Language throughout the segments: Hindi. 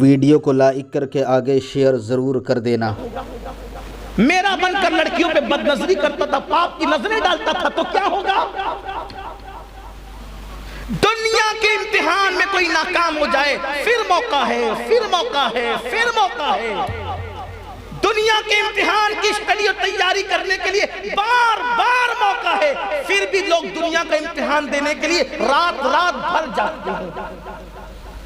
वीडियो को लाइक करके आगे शेयर ज़रूर कर देना। मेरा बनकर लड़कियों पे बदनजरी करता था, पाप की नजरें डालता था, तो क्या होगा? दुनिया के इम्तिहान में कोई नाकाम हो जाए, फिर मौका है, फिर मौका है, फिर मौका है। दुनिया के इम्तिहान की स्टडी और तैयारी करने के लिए बार बार मौका है, फिर भी लोग दुनिया का इम्तिहान देने के लिए रात रात भर जागते हैं।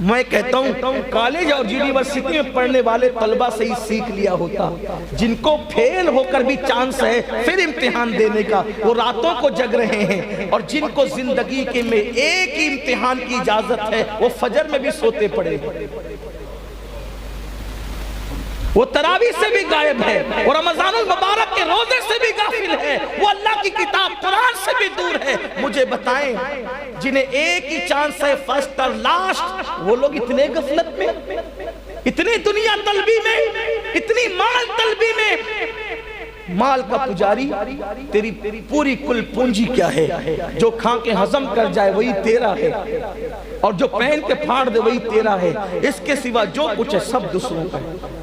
मैं कहता हूँ कॉलेज और यूनिवर्सिटी में पढ़ने वाले तलबा से ही सीख लिया होता। जिनको फेल होकर भी चांस है फिर इम्तिहान देने का, वो रातों को जग रहे हैं। और जिनको जिंदगी के में एक ही इम्तिहान की इजाजत है, वो फजर में भी सोते पड़े, वो तरावी से भी गायब है, और रमजानुल मुबारक के रोजे से भी गाफिल है, वो अल्लाह की किताब कुरान से भी दूर है। मुझे बताएं, जिन्हें एक ही चांस है, फर्स्ट और लास्ट, वो लोग इतने गफलत में, इतनी दुनिया तलबी में, इतनी माल तलबी में। माल का पुजारी, तेरी पूरी कुल पूंजी क्या है? जो खा के हजम कर जाए वही तेरा है, और जो पहन के फाड़ दे वही तेरा है। इसके सिवा जो कुछ है सब दूसरों का है।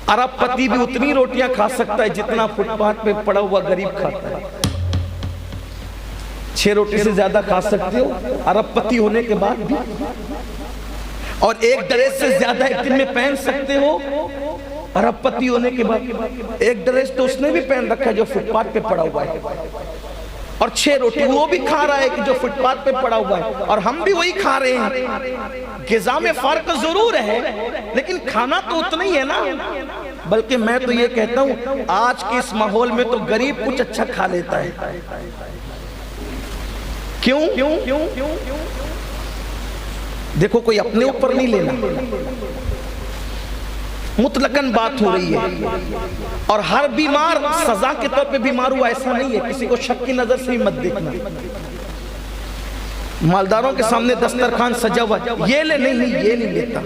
अरबपति भी उतनी रोटियां खा सकता है जितना फुटपाथ पे पड़ा हुआ गरीब खाता है। 6 रोटी से ज्यादा खा सकते हो अरबपति होने के बाद भी, और एक ड्रेस से ज्यादा एक दिन में पहन सकते हो अरबपति होने के बाद। एक ड्रेस तो उसने भी पहन रखा है जो फुटपाथ पे पड़ा हुआ है, और 6 रोटी वो भी खा रहा है कि जो फुटपाथ पे पड़ा हुआ है, और हम भी वही खा रहे हैं। ग़िज़ा में फर्क जरूर है, लेकिन खाना तो उतना ही है ना। बल्कि मैं तो ये कहता हूँ आज के इस माहौल में तो गरीब कुछ अच्छा खा लेता है। क्यों? देखो, कोई अपने ऊपर नहीं लेना, मुतलकन बात हो रही है। और हर बीमार सजा के तौर पे बीमार हुआ ऐसा नहीं है, किसी को शक की नजर से ही मत देखना। मालदारों के सामने दस्तरखान सजा हुआ, ये ले, नहीं ये नहीं लेता,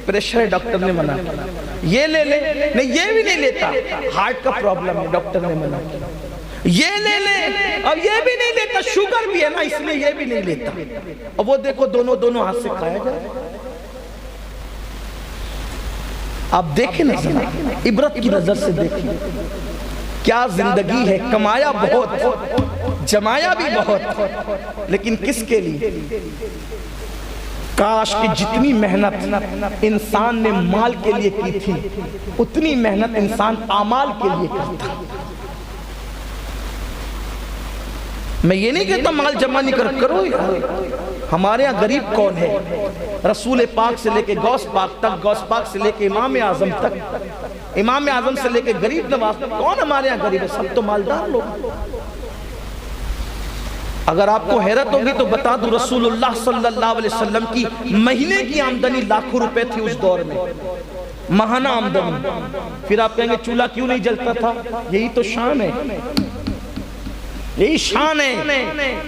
प्रेशर है डॉक्टर ने मना किया। ये ले, नहीं ये भी नहीं लेता, हार्ट का प्रॉब्लम है डॉक्टर ने मना किया। ये ले, अब ये भी नहीं लेता, शुगर भी है ना इसलिए ये भी नहीं लेता। और वो देखो दोनों हाथ से खाया जाए। आप देखें ना, इबरत की नजर से देखें, क्या जिंदगी है। कमाया बहुत, जमाया भी बहुत, लेकिन किसके लिए? काश कि जितनी मेहनत इंसान ने माल के लिए की थी, उतनी मेहनत इंसान आमाल के लिए करता। मैं ये नहीं कहता माल जमा नहीं करो यार। हमारे यहाँ गरीब कौन है? रसूल पाक से लेके गौस पाक तक, गौस पाक से लेके इमाम आजम तक, इमाम आजम से लेके गरीब नवाज तक, कौन हमारे यहाँ गरीब है? सब तो मालदार लोग। अगर आपको हैरत होगी तो बता दूं, रसूलुल्लाह सल्लल्लाहु अलैहि वसल्लम की महीने की आमदनी लाखों रुपए थी उस दौर में, महाना आमदनी। फिर आप कहेंगे चूल्हा क्यों नहीं जलता था? यही तो शान है, यही शान है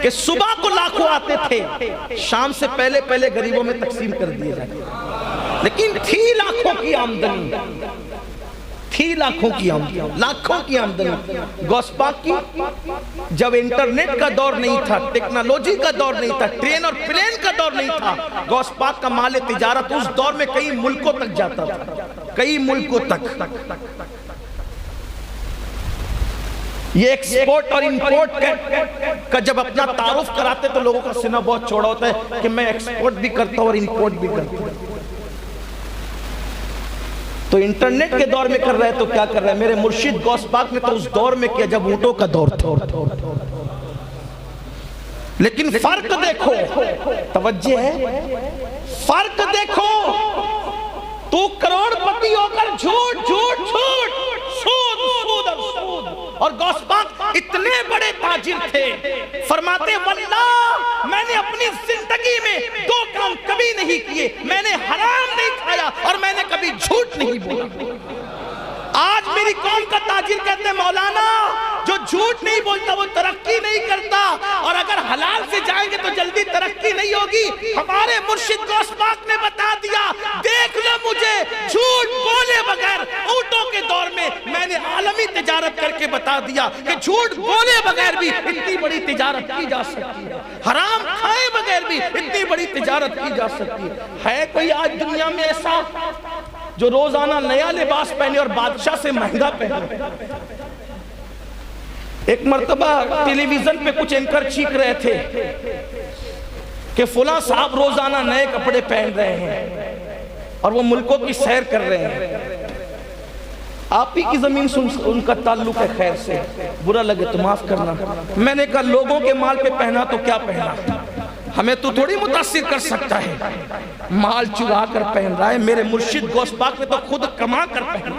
कि सुबह को लाखों आते थे, शाम से पहले पहले गरीबों में तकसीम कर दिए जाते। लेकिन थी लाखों की आमदनी, थी लाखों की आमदनी, लाखों की आमदनी। गौस पाक की जब इंटरनेट का दौर नहीं था, टेक्नोलॉजी का दौर नहीं था, ट्रेन और प्लेन का दौर नहीं था, गौस पाक का माल तिजारत उस दौर में कई मुल्कों तक जाता था, कई मुल्कों तक। ये एक्सपोर्ट और इंपोर्ट का जब अपना तारुफ कराते तो लोगों का सीना बहुत चौड़ा होता है कि मैं एक्सपोर्ट भी करता हूं और इंपोर्ट भी करता हूं। तो इंटरनेट के दौर में कर रहे हैं तो क्या कर रहे हैं? मेरे मुर्शिद गौस पाक ने तो उस दौर में किया जब ऊंटों का दौर था। लेकिन फर्क देखो, तवज्जो है, फर्क देखो। तू करोड़पति होकर झूठ झूठ झूठ, सूद सूद और सूद। और गौस पाक इतने बड़े ताजिर थे, फरमाते वल्लाह मैंने अपनी जिंदगी में 2 काम कभी नहीं किए, मैंने हराम नहीं खाया और मैंने कभी झूठ नहीं बोला। आज मेरी कौम का ताजिर कहते हैं मौलाना जो झूठ नहीं बोलता वो तरक्की नहीं करता, और अगर हलाल से जाएंगे तो जल्दी तरक्की नहीं होगी। हमारे मुर्शिद गौस पाक ने बता दिया, देख लो मुझे झूठ बोले बगैर ऊंटों के दौर में मैंने आलमी तिजारत करके बता दिया कि झूठ बोले बगैर भी इतनी बड़ी तिजारत की जा सकती है। हराम खाए बगैर भी इतनी बड़ी तिजारत की जा सकती है कोई आज दुनिया में ऐसा जो रोजाना नया लिबास पहने और बादशाह से महंगा पहने? एक मर्तबा टेलीविजन पे कुछ एंकर चीख रहे थे कि फुला साहब रोजाना नए कपड़े पहन रहे हैं और वो मुल्कों की सैर कर रहे हैं। आप ही की जमीन से उनका ताल्लुक है, खैर से बुरा लगे तो माफ करना। मैंने कहा लोगों के माल पे पहना तो क्या पहना, हमें तो थोड़ी मुतासिर कर सकता है। माल चुरा कर पहन रहा है, मेरे मुर्शिद गौस पाक ने तो खुद कमा कर पहना।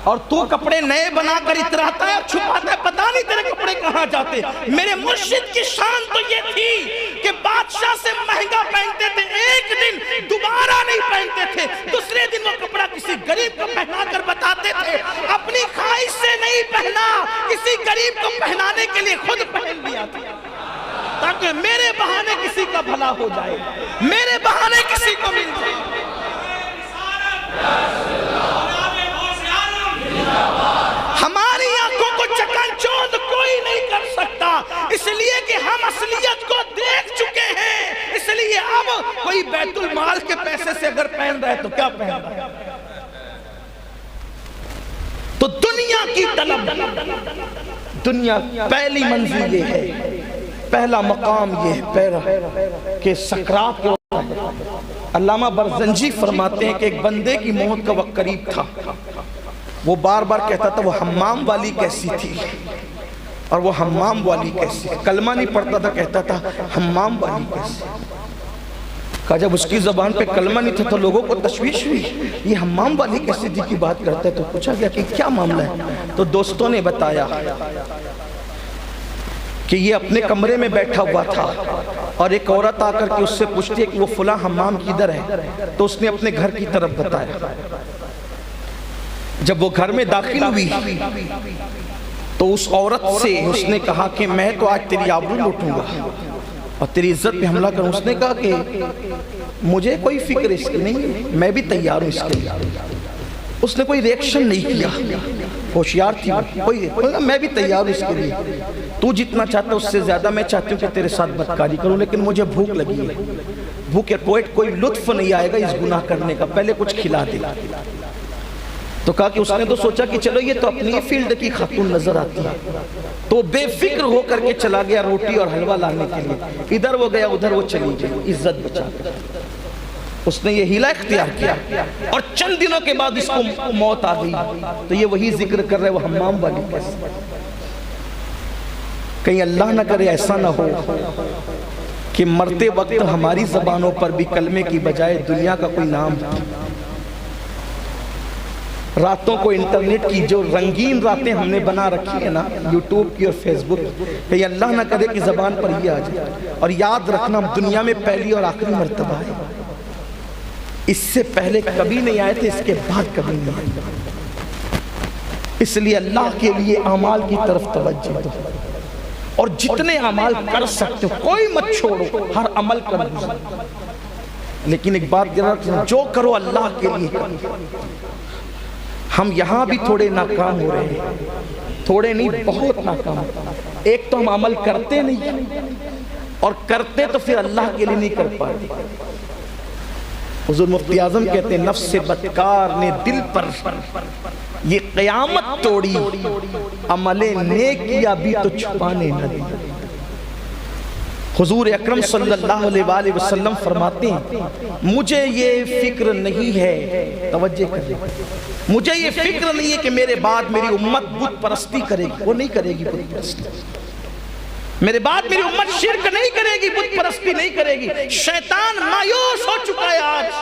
और तू कपड़े नए बनाकर इतराता है और छुपाता है, पता नहीं तेरे कपड़े कहां जाते। मेरे मुर्शिद की शान तो ये थी कि बादशाह से महंगा पहनते थे, एक दिन दोबारा नहीं पहनते थे, दूसरे दिन वो कपड़ा किसी गरीब को पहना कर बताते थे अपनी ख्वाहिश से नहीं पहना, किसी गरीब को पहनाने के लिए खुद पहन लिया था, ताकि मेरे बहाने किसी का भला हो जाए, मेरे बहाने किसी को मिल जाए। हमारी आंखों को चकाचौंध कोई नहीं कर सकता, इसलिए कि हम असलियत को देख चुके हैं। इसलिए अब कोई बैतुल माल के पैसे से अगर पहन रहा है तो क्या पहन रहा है? तो दुनिया की तलब, दुनिया पहली मंजिल ये है, पहला मकाम ये है पैरा के सकरात के। अल्लामा बरजंजी फरमाते हैं कि एक बंदे की मौत का वक्त करीब था, वो बार बार कहता था वो हम्माम वाली कैसी थी और वो हम्माम वाली कैसी, कलमा नहीं पढ़ता था, कहता था हम्माम वाली कैसी। कहा जब उसकी ज़बान पे कलमा नहीं था तो लोगों को तशवीश हुई, ये हम्माम वाली कैसी थी की बात करता है। तो पूछा गया कि क्या मामला है, तो दोस्तों ने बताया कि ये अपने कमरे में बैठा हुआ था और एक औरत आकर के उससे पूछती है कि वो फुला हम्माम किधर है, तो उसने अपने घर की तरफ बताया। जब वो घर में दाखिल हुई तो उस औरत से उसने कहा कि मैं तो आज तेरी आबरू लूटूंगा और तेरी इज्जत पे हमला करूं। उसने कहा कि मुझे कोई फिक्र इसकी नहीं, मैं भी तैयार हूं इसके लिए। उसने कोई रिएक्शन नहीं किया, होशियार थी कोई, मैं भी तैयार हूं इसके लिए, तू जितना चाहता उससे ज्यादा मैं चाहती हूँ कि तेरे साथ बदकारी करूं, लेकिन मुझे भूख लगी है, भूखे पोएट कोई लुत्फ नहीं आएगा इस गुनाह करने का, पहले कुछ खिला दे। तो कहा कि उसने तो सोचा कि चलो ये तो अपनी फील्ड की खातून नजर आती है, तो बेफिक्र होकर के चला गया रोटी और हलवा लाने के लिए। इधर वो गया उधर वो चली गई, इज्जत बचा। उसने ये हीला इख्तियार किया और चंद दिनों के बाद इसको मौत आ गई। तो ये वही जिक्र कर रहे वो हम्माम वाली कैसे। कहीं अल्लाह ना करे ऐसा ना हो कि मरते वक्त हमारी जबानों पर भी कलमे की बजाय दुनिया का कोई नाम। रातों को इंटरनेट की जो रंगीन रातें हमने बना रखी है ना, यूट्यूब की और फेसबुक, कहीं अल्लाह ना करे कि जबान पर ये आ जाए। और याद रखना दुनिया में पहली और आखिरी मर्तबा है, इससे पहले कभी नहीं आए थे, इसके बाद कभी नहीं आए। इसलिए अल्लाह के लिए अमाल की तरफ तवज्जो दो और जितने अमाल कर सकते हो कोई मत छोड़ो, हर अमल करो। लेकिन एक बात ध्यान रखना, जो करो अल्लाह के लिए करो। हम यहाँ भी थोड़े नाकाम हो रहे हैं, थोड़े नहीं बहुत नाकाम। एक तो हम अमल करते नहीं और करते तो फिर अल्लाह के लिए नहीं कर पाते। हुजूर मुफ्ती आजम कहते हैं नफ्स से बदकार ने दिल पर ये क़यामत तोड़ी, अमले नेक किया भी तो छुपाने न दी। हुजूर अकरम सल्लल्लाहु अलैहि वसल्लम फरमाते हैं मुझे ये फिक्र नहीं है, तवज्जो करें, मुझे ये फिक्र नहीं है कि मेरे बाद मेरी उम्मत बुत परस्ती करेगी, वो नहीं करेगी बुत परस्ती। मेरे बाद मेरी उम्मत शिर्क नहीं करेगी, बुत परस्ती नहीं करेगी। शैतान मायूस हो चुका है आज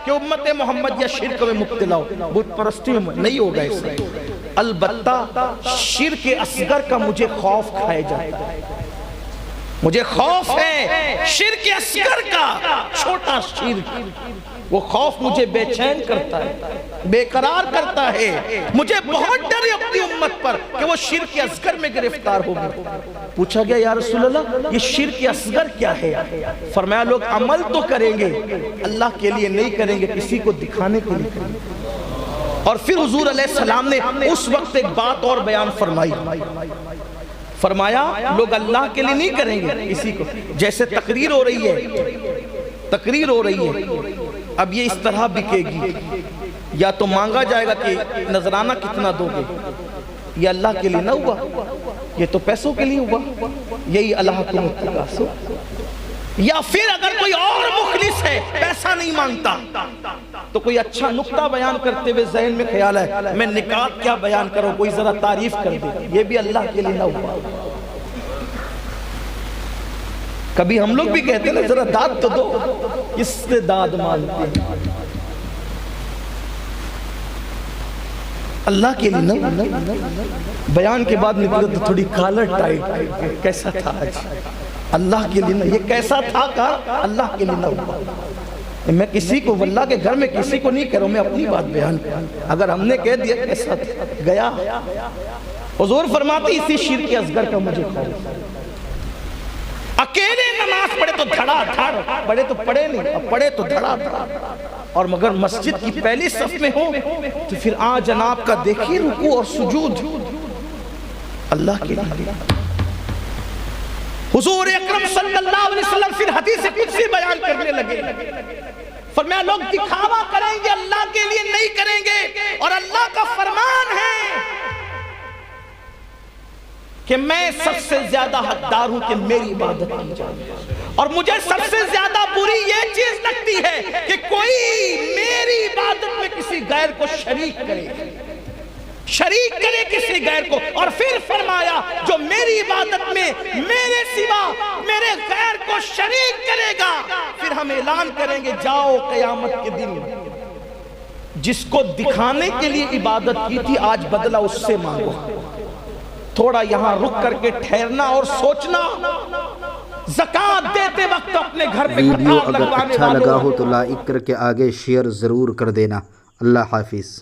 कि उम्मत मोहम्मद या शिर्क में मुब्तला हो, बुत परस्ती में नहीं होगा इससे। अलबत्ता शिर्क असगर का मुझे खौफ खाए जाएगा, मुझे खौफ है शिर्क असगर का, छोटा शिर्क, वो खौफ मुझे बेचैन करता है, बेकरार करता है। मुझे बहुत डर है अपनी उम्मत पर कि वो शिर्क असगर में गिरफ्तार होगी। पूछा गया या रसूल अल्लाह ये शिर्क असगर क्या है? फरमाया लोग अमल तो करेंगे, अल्लाह के लिए नहीं करेंगे, किसी को दिखाने के लिए करेंगे। और फिर हुजूर अलैहिस्सलाम ने उस वक्त एक बात और बयान फरमाई, फरमाया लोग अल्लाह के लिए नहीं करेंगे किसी को, जैसे तकरीर हो रही है, तकरीर हो रही है, अब ये इस तरह बिकेगी, या तो मांगा जाएगा कि नजराना कितना दोगे, ये अल्लाह के लिए ना हुआ, ये तो पैसों के लिए हुआ, यही अल्लाह को मुत्तकासो। या फिर अगर कोई और मुखलिस है, पैसा नहीं मांगता, तो कोई अच्छा नुक्ता बयान करते हुए ज़हन में ख्याल है मैं निकात क्या बयान करूं, कोई जरा तारीफ कर दे, ये भी अल्लाह के लिए ना हुआ। कभी हम लोग भी कहते हैं ना जरा दाद तो दो, किससे दाद मांगते हैं, अल्लाह के लिए ना। बयान के बाद निकले तो थोड़ी कॉलर टाइट, कैसा था आज, अल्लाह के लिए ना, ये कैसा था का अल्लाह के लिए ना हुआ। मैं किसी को वल्लाह के घर में किसी को नहीं कह रहा हूं, मैं अपनी बात बयान कर, अगर हमने कह दिया कैसा गया। हुजूर फरमाते इसी शिर्क असगर का मुझे खौफ, अकेले नमाज पढ़े तो धड़ाधड़, पढ़े तो पढ़े नहीं, अब पढ़े तो धड़ाधड़, और मगर मस्जिद की पहली सफ में हो तो फिर जनाब का देखिए रुकू और सुजूद अल्लाह के लिए। हुजूर अकरम सल्लल्लाहु अलैहि वसल्लम फिर हदीस कुदसी बयान करने लगे, फरमाया लोग दिखावा करेंगे अल्लाह के लिए नहीं करेंगे, और अल्लाह का फरमान है कि मैं सबसे ज्यादा हकदार हूं कि मेरी इबादत की जाए, और मुझे सबसे ज्यादा बुरी ये चीज लगती है कि कोई मेरी इबादत में किसी गैर को शरीक करे, शरीक करे किसी गैर को। और फिर फरमाया जो मेरी इबादत में मेरे सिवा मेरे गैर को शरीक करेगा, फिर हम ऐलान करेंगे जाओ कयामत के दिन जिसको दिखाने के लिए इबादत की थी आज बदला उससे मांगो। थोड़ा यहां रुक करके ठहरना और सोचना, ज़कात देते वक्त अपने घर पे वीडियो अगर अच्छा लगा हो तो लाइक करके आगे शेयर ज़रूर कर देना। अल्लाह हाफिज़।